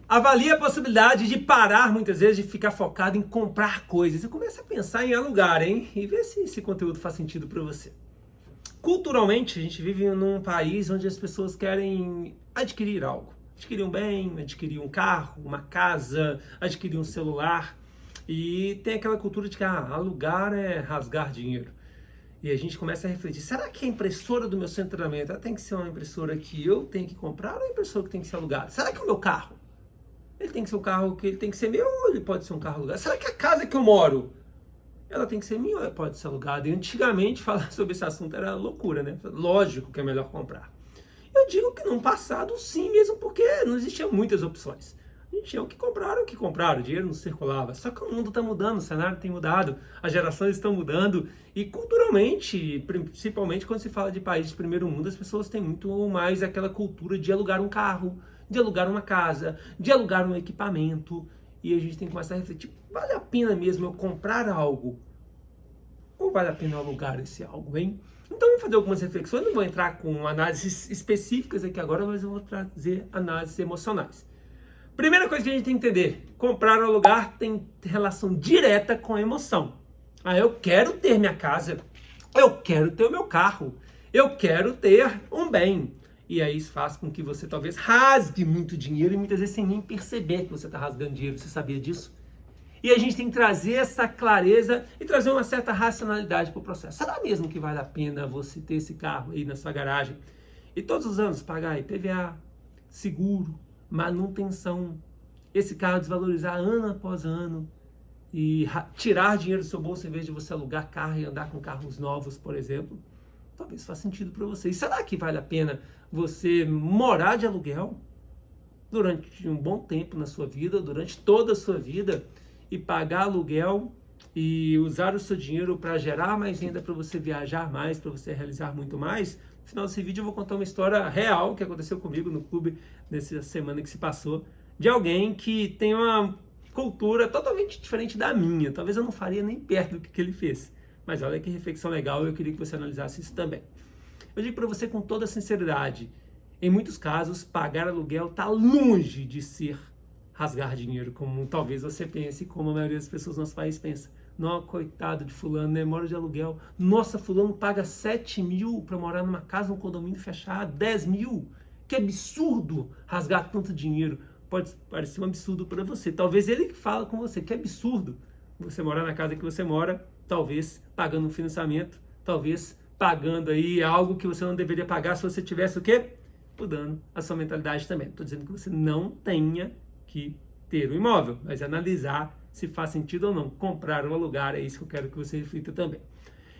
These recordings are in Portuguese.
Avalie a possibilidade de parar, muitas vezes, de ficar focado em comprar coisas. E comece a pensar em alugar, hein? E ver se esse conteúdo faz sentido para você. Culturalmente, a gente vive num país onde as pessoas querem adquirir algo. Adquirir um bem, adquirir um carro, uma casa, adquirir um celular. E tem aquela cultura de que alugar é rasgar dinheiro. E a gente começa a refletir, será que a impressora do meu centro de treinamento tem que ser uma impressora que eu tenho que comprar ou a impressora que tem que ser alugada? Será que o meu carro, ele tem que ser um carro que ele tem que ser meu ou ele pode ser um carro alugado? Será que a casa que eu moro, ela tem que ser minha ou ela pode ser alugada? E antigamente falar sobre esse assunto era loucura, né? Lógico que é melhor comprar. Eu digo que no passado sim, mesmo porque não existiam muitas opções. A gente tinha o que compraram, o dinheiro não circulava. Só que o mundo está mudando, o cenário tem mudado, as gerações estão mudando. E culturalmente, principalmente quando se fala de países de primeiro mundo, as pessoas têm muito mais aquela cultura de alugar um carro, de alugar uma casa, de alugar um equipamento. E a gente tem que começar a refletir, vale a pena mesmo eu comprar algo? Ou vale a pena eu alugar esse algo, hein? Então vamos fazer algumas reflexões, não vou entrar com análises específicas aqui agora, mas eu vou trazer análises emocionais. Primeira coisa que a gente tem que entender, comprar ou alugar tem relação direta com a emoção. Eu quero ter minha casa, eu quero ter o meu carro, eu quero ter um bem. E aí isso faz com que você talvez rasgue muito dinheiro e muitas vezes sem nem perceber que você está rasgando dinheiro, você sabia disso? E a gente tem que trazer essa clareza e trazer uma certa racionalidade para o processo. Será mesmo que vale a pena você ter esse carro aí na sua garagem e todos os anos pagar IPVA, seguro, manutenção, esse carro desvalorizar ano após ano e tirar dinheiro do seu bolso em vez de você alugar carro e andar com carros novos, por exemplo? Talvez faça sentido para você. E será que vale a pena você morar de aluguel durante um bom tempo na sua vida, durante toda a sua vida, e pagar aluguel e usar o seu dinheiro para gerar mais renda, para você viajar mais, para você realizar muito mais? No final desse vídeo eu vou contar uma história real que aconteceu comigo no clube nessa semana que se passou, de alguém que tem uma cultura totalmente diferente da minha. Talvez eu não faria nem perto do que ele fez. Mas olha que reflexão legal, eu queria que você analisasse isso também. Eu digo para você com toda sinceridade, em muitos casos, pagar aluguel está longe de ser rasgar dinheiro, como talvez você pense, como a maioria das pessoas no nosso país pensa. Não, coitado de fulano, né? Mora de aluguel. Nossa, fulano paga 7 mil para morar numa casa, num condomínio fechado, 10 mil. Que absurdo rasgar tanto dinheiro. Pode parecer um absurdo para você. Talvez ele que fala com você, que absurdo você morar na casa que você mora, talvez pagando um financiamento, talvez pagando aí algo que você não deveria pagar se você tivesse o quê? Mudando a sua mentalidade também. Estou dizendo que você não tenha que ter o imóvel, mas analisar se faz sentido ou não. Comprar ou alugar, é isso que eu quero que você reflita também.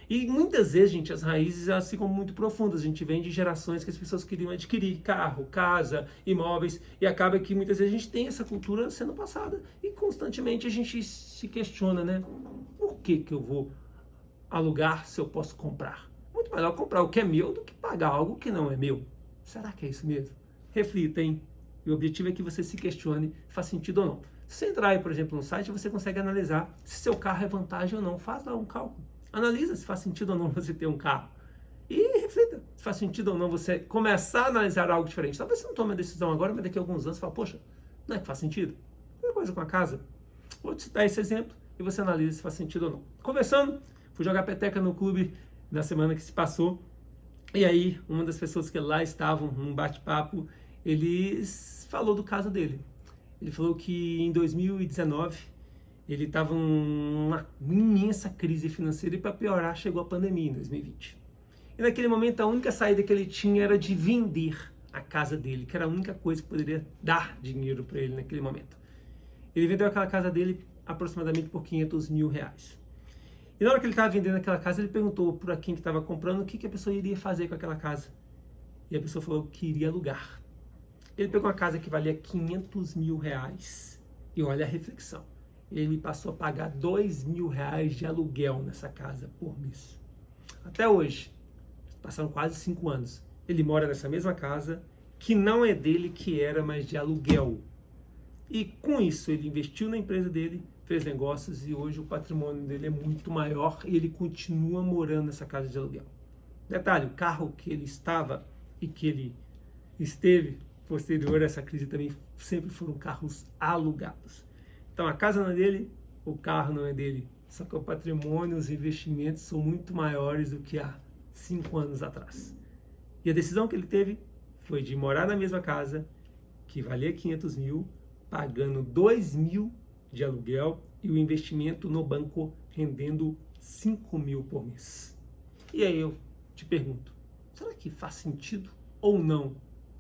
E muitas vezes, gente, as raízes elas ficam muito profundas. A gente vem de gerações que as pessoas queriam adquirir carro, casa, imóveis, e acaba que muitas vezes a gente tem essa cultura sendo passada e constantemente a gente se questiona, né? Por que eu vou alugar se eu posso comprar? Muito melhor comprar o que é meu do que pagar algo que não é meu. Será que é isso mesmo? Reflita, hein? E o objetivo é que você se questione se faz sentido ou não. Se você entrar aí, por exemplo, no site, você consegue analisar se seu carro é vantagem ou não. Faz lá um cálculo. Analisa se faz sentido ou não você ter um carro. E reflita se faz sentido ou não você começar a analisar algo diferente. Talvez você não tome a decisão agora, mas daqui a alguns anos você fala, poxa, não é que faz sentido? Mesma coisa com a casa. Vou te dar esse exemplo e você analisa se faz sentido ou não. Conversando, fui jogar peteca no clube na semana que se passou. E aí, uma das pessoas que lá estavam num bate-papo, ele falou do caso dele. Ele falou que em 2019 ele estava numa imensa crise financeira e para piorar chegou a pandemia em 2020. E naquele momento a única saída que ele tinha era de vender a casa dele, que era a única coisa que poderia dar dinheiro para ele naquele momento. Ele vendeu aquela casa dele aproximadamente por R$500 mil. E na hora que ele estava vendendo aquela casa, ele perguntou para quem que estava comprando o que a pessoa iria fazer com aquela casa. E a pessoa falou que iria alugar. Ele pegou uma casa que valia R$500 mil. E olha a reflexão. Ele passou a pagar R$2 mil de aluguel nessa casa por mês. Até hoje, passaram quase 5 anos. Ele mora nessa mesma casa, que não é dele, que era, mas de aluguel. E com isso, ele investiu na empresa dele, fez negócios e hoje o patrimônio dele é muito maior e ele continua morando nessa casa de aluguel. Detalhe, o carro que ele estava e que ele esteve posterior a essa crise também sempre foram carros alugados. Então a casa não é dele, o carro não é dele. Só que o patrimônio, os investimentos são muito maiores do que há 5 anos atrás. E a decisão que ele teve foi de morar na mesma casa, que valia 500 mil, pagando 2 mil de aluguel e o investimento no banco rendendo 5 mil por mês. E aí eu te pergunto, será que faz sentido ou não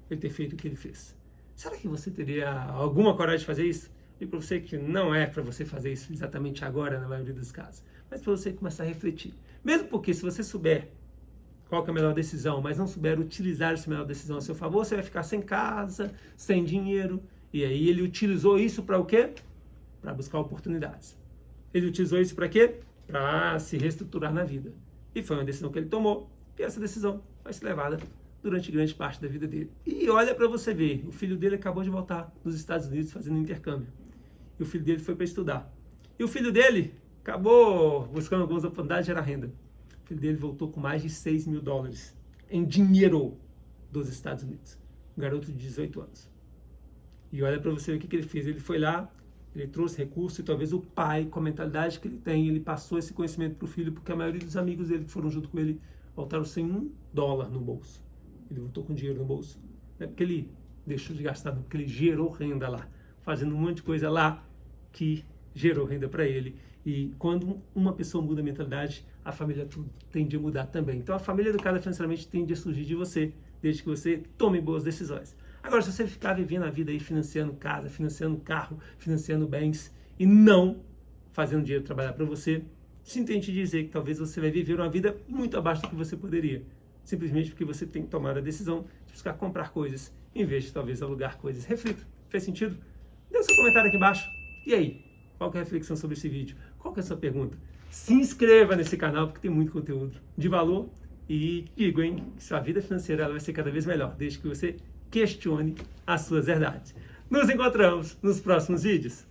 ele ter feito o que ele fez? Será que você teria alguma coragem de fazer isso? E para você que não é para você fazer isso exatamente agora, na maioria dos casos, mas para você começar a refletir. Mesmo porque se você souber qual que é a melhor decisão, mas não souber utilizar essa melhor decisão a seu favor, você vai ficar sem casa, sem dinheiro. E aí ele utilizou isso para o quê? Para buscar oportunidades. Ele utilizou isso para quê? Para se reestruturar na vida. E foi uma decisão que ele tomou, e essa decisão vai ser levada durante grande parte da vida dele. E olha para você ver, o filho dele acabou de voltar dos Estados Unidos fazendo intercâmbio. E o filho dele foi para estudar. E o filho dele acabou buscando algumas oportunidades de gerar renda. O filho dele voltou com mais de 6 mil dólares em dinheiro dos Estados Unidos. Um garoto de 18 anos. E olha para você ver o que ele fez. Ele foi lá, ele trouxe recursos e talvez o pai, com a mentalidade que ele tem, ele passou esse conhecimento para o filho, porque a maioria dos amigos dele que foram junto com ele voltaram sem $1 no bolso. Ele voltou com dinheiro no bolso. Não é porque ele deixou de gastar, não, porque ele gerou renda lá, fazendo um monte de coisa lá que gerou renda para ele. E quando uma pessoa muda a mentalidade, a família tende a mudar também. Então a família educada financeiramente tende a surgir de você, desde que você tome boas decisões. Agora, se você ficar vivendo a vida aí financiando casa, financiando carro, financiando bens e não fazendo dinheiro trabalhar para você, sinto em te dizer que talvez você vai viver uma vida muito abaixo do que você poderia. Simplesmente porque você tem tomado a decisão de buscar comprar coisas, em vez de talvez alugar coisas. Reflita, fez sentido? Dê o seu comentário aqui embaixo. E aí, qual que é a reflexão sobre esse vídeo? Qual que é a sua pergunta? Se inscreva nesse canal porque tem muito conteúdo de valor. E digo, hein, que sua vida financeira ela vai ser cada vez melhor, desde que você questione as suas verdades. Nos encontramos nos próximos vídeos.